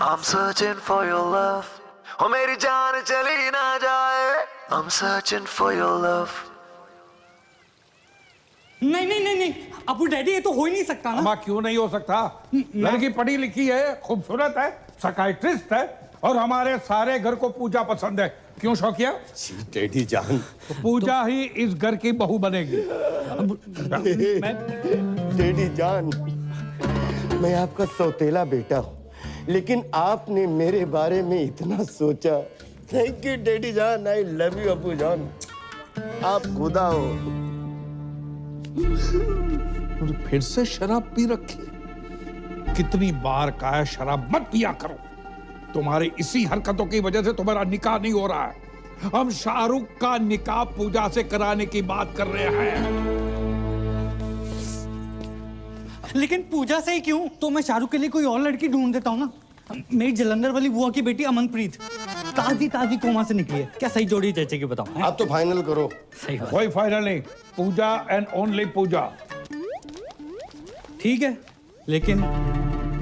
I'm searching for your love. हो मेरी जान चली ना जाए. I'm searching for your love. नहीं नहीं नहीं नहीं अबू डैडी ये तो हो ही नहीं सकता ना. अम्मा क्यों नहीं हो सकता? लड़की पढ़ी लिखी है, खूबसूरत है, साइकियाट्रिस्ट है और हमारे सारे घर को पूजा पसंद है. क्यों शौकिया? डैडी जान, तो पूजा ही इस घर की बहू बनेगी. डैडी जान, मैं आपका सौतेला बेटा हूँ, लेकिन आपने मेरे बारे में इतना सोचा. थैंक यू डैडी जान. आई लव यू अबू जान. आप खुदा हो. और फिर से शराब पी रखी. कितनी बार कहा है शराब मत पिया करो. तुम्हारी इसी हरकतों की वजह से तुम्हारा निकाह नहीं हो रहा है. हम शाहरुख का निकाह पूजा से कराने की बात कर रहे हैं. लेकिन पूजा से ही क्यों? तो मैं शाहरुख के लिए कोई और लड़की ढूंढ देता हूँ ना. मेरी जलंधर वाली बुआ की बेटी अमनप्रीत ताजी ताजी कोमा से निकली है. क्या सही जोड़ी जैसे कि बताओ. आप तो फाइनल करो. सही बात. कोई फाइनल नहीं. पूजा एंड ओनली पूजा. ठीक है लेकिन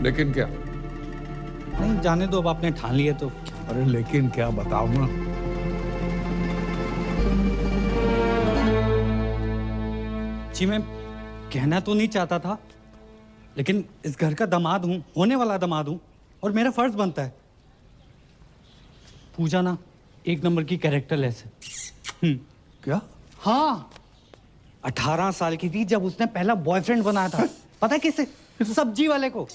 लेकिन क्या? नहीं जाने दो. अब आपने ठान लिया तो. अरे लेकिन क्या बताओ ना. जी मैं कहना तो नहीं चाहता था लेकिन इस घर का दामाद हूं, होने वाला दामाद हूं और मेरा फर्ज बनता है. पूजा ना एक नंबर की कैरेक्टरलेस है. क्या? हाँ 18 साल की थी जब उसने पहला बॉयफ्रेंड बनाया था. पता है किसे? सब्जी वाले को.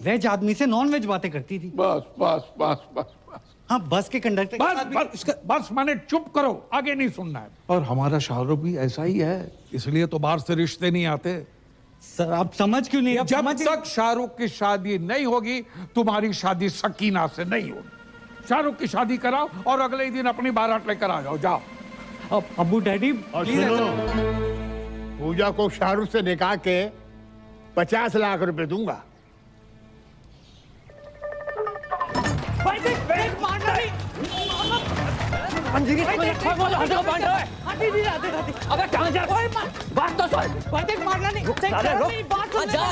वेज आदमी से नॉन वेज बातें करती थी. बस बस बस बस बस. हाँ बस के कंडक्टर बस बस माने चुप करो. आगे नहीं सुनना है. और हमारा शाहरुख भी ऐसा ही है, इसलिए तो बाहर से रिश्ते नहीं आते. सर आप समझ क्यों नहीं? जब तक शाहरुख की शादी नहीं होगी तुम्हारी शादी सकीना से नहीं होगी. शाहरुख की शादी कराओ और अगले ही दिन अपनी बारात लेकर आ जाओ. जाओ. अब अबू डैडी और सुनो, पूजा को शाहरुख से निकाह के 50 लाख रुपए दूंगा.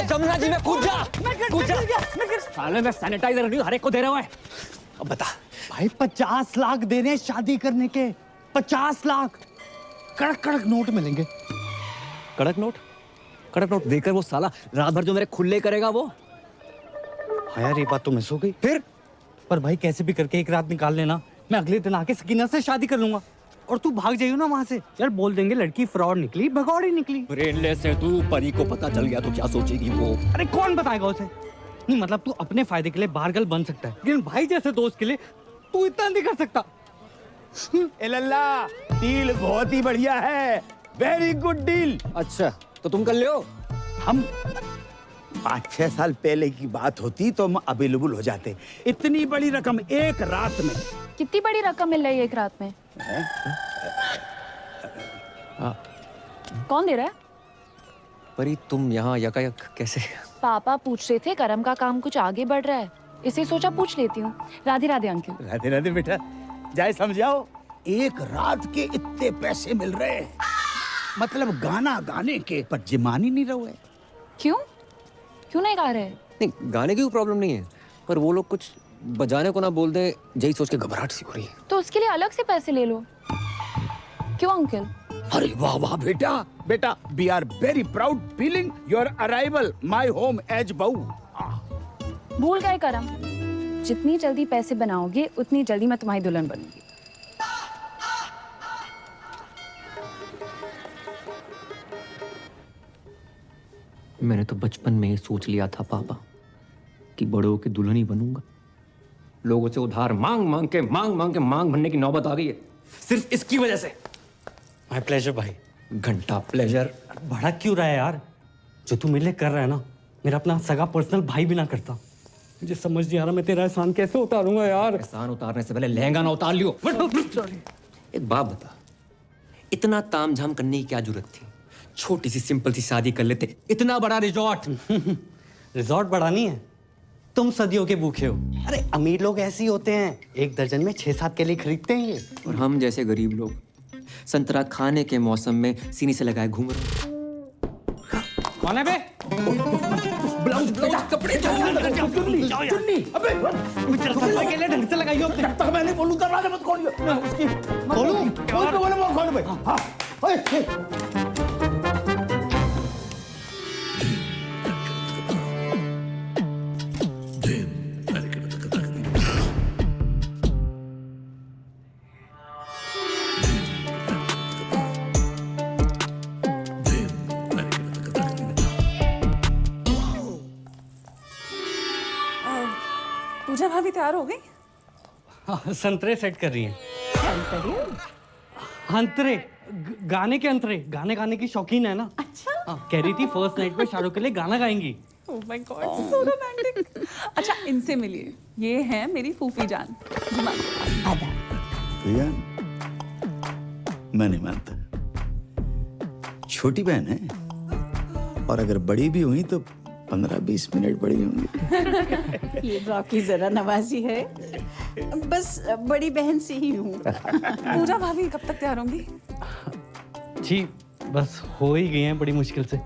जमुना जी में कूद जा. साले में सैनिटाइजर हर एक को दे रहा है. अब बता भाई 50 लाख दे रहे हैं शादी करने के. 50 लाख कड़क कड़क नोट मिलेंगे. कड़क नोट? कड़क नोट देकर वो साला रात भर जो मेरे खुले करेगा वो. हाँ यार ये बात तो मिस हो गई. फिर पर भाई कैसे भी करके एक रात निकाल लेना. मैं अगले दिन आके सकीना से शादी कर लूंगा और तू भाग जाइयो ना वहां से. यार बोल देंगे लड़की फ्रॉड निकली, भगौड़ी निकली. ब्रेनलेस है तू. परी को पता चल गया तो क्या सोचेगी वो? अरे कौन बताएगा उसे? नहीं मतलब तू अपने फायदे के लिए बारगल बन सकता है लेकिन भाई जैसे दोस्त के लिए तू इतना नहीं कर सकता. ए लल्ला, डील बहुत ही बढ़िया है. Very good deal. अच्छा तो तुम कर लियो. हम 5-6 साल पहले की बात होती तो हम अवेलेबल हो जाते. इतनी बड़ी रकम एक रात में. कितनी बड़ी रकम मिल रही है एक रात में? कौन दे रहा है? परी तुम यहाँ यकायक कैसे? पापा पूछ रहे थे करम का काम कुछ आगे बढ़ रहा है, इसे सोचा पूछ लेती हूँ. राधे राधे अंकल. राधे राधे बेटा. जाए समझाओ. एक रात के इतने पैसे मिल रहे हैं. मतलब गाना गाने के, पर जिमान ही नहीं रहे. क्यों क्यों नहीं गा रहे? नहीं गाने की कोई प्रॉब्लम नहीं है पर वो लोग कुछ बजाने को ना बोल दे यही सोच के घबराहट सी हो रही है. तो उसके लिए अलग से पैसे ले लो. क्यों अंकल? अरे वाह वाह बेटा. बेटा we are very proud feeling your arrival my home as बहू. भूल गए करम, जितनी जल्दी पैसे बनाओगे उतनी जल्दी मैं तुम्हारी दुल्हन बनूंगी. मैंने तो बचपन में ही सोच लिया था पापा कि बड़ों की दुल्हन ही बनूंगा. लोगों से उधार मांग मांग के मांग भरने की नौबत आ गई है सिर्फ इसकी वजह से. माय प्लेजर भाई. घंटा प्लेजर. बड़ा क्यों रहा है यार? जो तू मेरे लिए कर रहा है ना मेरा अपना सगा पर्सनल भाई भी ना करता. मुझे समझ नहीं आ रहा मैं तेरा एहसान कैसे उतारूंगा यार. एहसान उतारने से पहले लहंगा ना उतार लियो. एक बात बता, इतना तामझाम करने की क्या जरूरत थी? छोटी सी सिंपल सी शादी कर लेते. इतना बड़ा रिजॉर्ट. रिजॉर्ट बड़ा नहीं है, तुम सदियों के भूखे हो. अरे अमीर लोग ऐसे ही होते हैं, एक दर्जन में 6-7 के लिए खरीदते हैं ये. और हम जैसे गरीब लोग संतरा खाने के मौसम में सीने से लगाए घूम रहे. कौन है बे? ब्लाउज ब्लाउज कपड़े चुन्नी चुन्नी अबे के लिए ढंग से लगाइए अपने। जब तक मैं नहीं बोलूं दरवाजा मत खोलियो। मैं उसकी खोलो खोलो भाई। हाँ ओए पूजा भाभी तैयार हो गई? हाँ, संतरे सेट कर रही हैं। अंतरे गाने के अंतरे, गाने गाने की शौकीन है ना। अच्छा। हाँ, कह रही थी फर्स्ट नाइट पे शाहरुख के लिए गाना गाएंगी। Oh my God, so romantic. अच्छा, इनसे मिलिए, ये है मेरी फूफी जान। जी मान भैया मैं नहीं मानता। छोटी बहन है और अगर बड़ी भी हुई तो 15-20 मिनट बड़ी होंगी। ये रॉकी जरा नवाजी है, बस बड़ी बहन से ही हूँ। पूजा भाभी कब तक तैयार होंगी? जी बस हो ही गई हैं बड़ी मुश्किल से।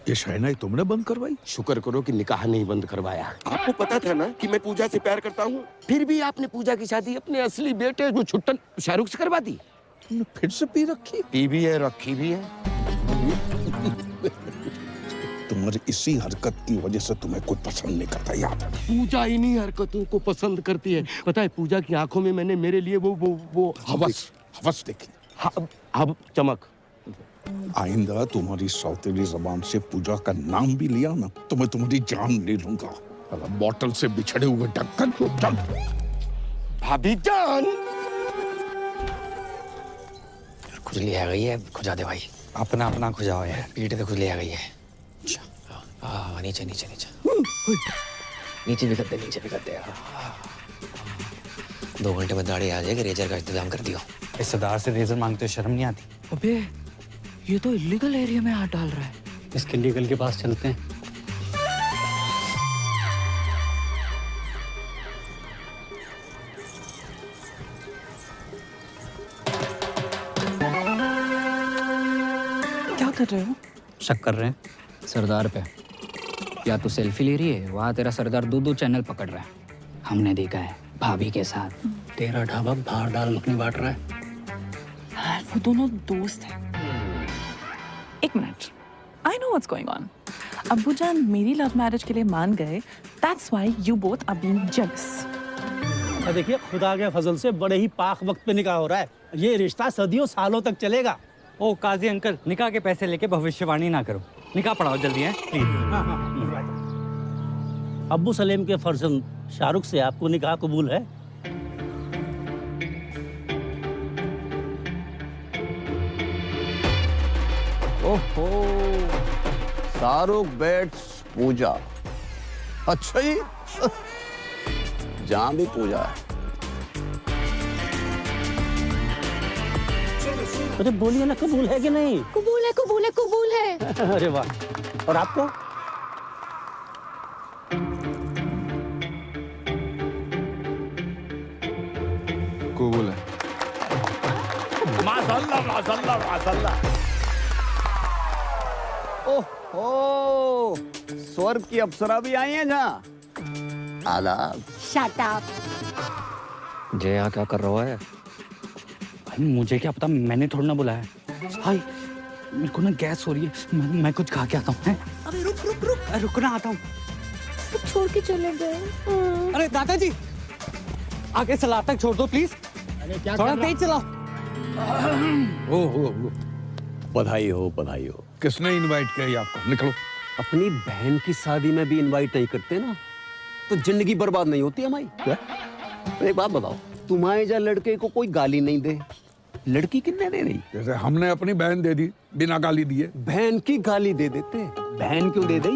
ये शहनाई तुमने बंद करवाई? शुक्र करो कि निकाह नहीं बंद करवाया। आपको पता था ना कि मैं पूजा से प्यार करता हूँ, फिर भी आपने पूजा की शादी अपने असली बेटे जो छुट्टन शाहरुख से करवा दी। तुमने फिर से पी रखी? पी भी है, रखी भी है। तुम्हारी इसी हरकत की वजह से तुम्हें कोई पसंद नहीं करता याद है? पूजा इन्हीं हरकतों को पसंद करती है। पता है पूजा की आंखों में मैंने मेरे लिए वो हवस देखी। अब चमक। आइंदा तुम्हारी सौतेली जबान से पूजा का नाम भी लिया ना तो मैं तुम्हारी जान ले लूंगा। बोतल से बिछड़े हुए ढक्कन को चल। भाभी जान खुजली आ गई है, खुजा दे भाई। अपना अपना खुजाओ यार। पीठ पे खुजली आ गई है। हाँ नीचे नीचे नीचे नीचे भी कर दे, नीचे भी कर दे। 2 घंटे में दाढ़ी आ जाएगी, रेजर का इंतजाम कर दियो। इस सरदार से रेजर मांगते हो शर्म नहीं आती? अबे ये तो इलीगल एरिया में हाथ डाल रहा है। इसके लीगल के पास चलते हैं। क्या कर रहे हो? शक कर रहे हैं सरदार पे। या तो सेल्फी ले रही है, वहाँ तेरा सरदार 2-2 चैनल पकड़ रहा है। हमने देखा है भाभी के साथ। तेरा ढाबा बाहर दाल मखनी बांट रहा है। यार, वो दोनों दोस्त हैं। एक minute, I know what's going on. अब्बू जान मेरी लव मैरिज के लिए मान गए, that's why you both are being jealous. देखिए खुदा के फजल से बड़े ही पाक वक्त पे निकाह हो रहा है। ये रिश्ता सदियों सालों तक चलेगा। ओ काजी अंकल, निकाह के पैसे लेके भविष्यवाणी ना करो। निकाह पढ़ाओ जल्दी है प्लीज। अब्बू सलेम के फर्जंद शाहरुख से आपको निकाह कबूल है? ओहो शाहरुख बेट्स पूजा। अच्छा जी जहाँ भी पूजा है। अरे बोलिए ना, कबूल है कि नहीं? कबूल है कबूल है कबूल है। अरे वाह। और आपको? कबूल है। माशाल्लाह माशाल्लाह माशाल्लाह। ओह स्वर्ग की अप्सरा भी आई हैं जहाँ। आदाब। Shut up. जय यहाँ क्या कर रहा है? भाई मुझे क्या पता, मैंने थोड़ा ना बुलाया। भाई मेरे को ना गैस हो रही है, मैं कुछ खा के आता हूँ। अबे रुक रुक रुक, रुकना आता हूँ। छोड़ के चले गए। अरे दादाजी आगे सलाद तक छोड़ दो प्लीज। थोड़ा तेज चलाओ। ओ बधाई हो बधाई हो। किसने इनवाइट किया ये आपको? निकलो। अपनी बहन की शादी में भी इनवाइट नहीं करते ना तो जिंदगी बर्बाद नहीं होती हमारी। क्या? एक बात बताओ, तुम्हारे जहाँ लड़के को कोई गाली नहीं दे, लड़की कितने दे रही? जैसे हमने अपनी बहन दे दी बिना गाली दिए। बहन की गाली दे देते, बहन क्यों दे दी?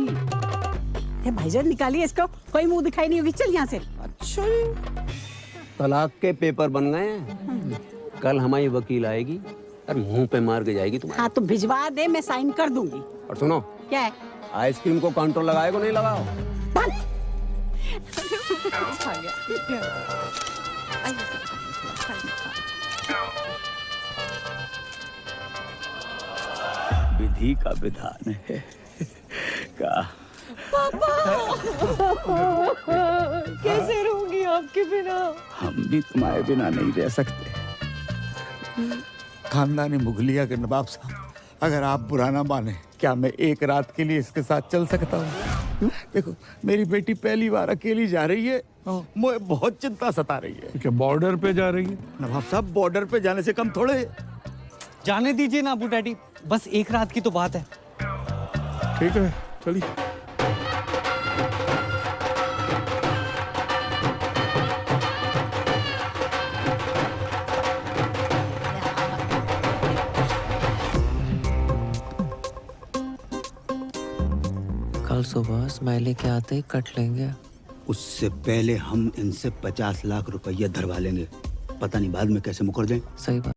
भाईजान निकालिए इसको, कोई मुंह दिखाई नहीं होगी। चल यहाँ से। अच्छा तलाक के पेपर बन गए हैं। कल हमारी वकील आएगी और मुंह पे मार के जाएगी तुम्हारे। हाँ तो भिजवा दे, मैं साइन कर दूंगी। और सुनो, क्या है? आइसक्रीम को कंट्रोल लगाएगा नहीं लगाओ? विधि का विधान है का कैसे रहूंगी आपके बिना? हम भी तुम्हारे बिना नहीं रह सकते। खानदानी मुगलिया के नवाब साहब, अगर आप बुरा ना माने, क्या मैं एक रात के लिए इसके साथ चल सकता हूँ? देखो, मेरी बेटी पहली बार अकेली जा रही है, मुझे बहुत चिंता सता रही है। क्या बॉर्डर पे जा रही है? नवाब साहब, बॉर्डर पे जाने से कम थोड़े। जाने दीजिए ना अबू डैडी, बस एक रात की तो बात है। ठीक है, चलिए। कल सुबह स्माइली के आते ही कट लेंगे। उससे पहले हम इनसे 50 लाख रुपया धरवा लेंगे। पता नहीं बाद में कैसे मुकर जाएं। सही बात।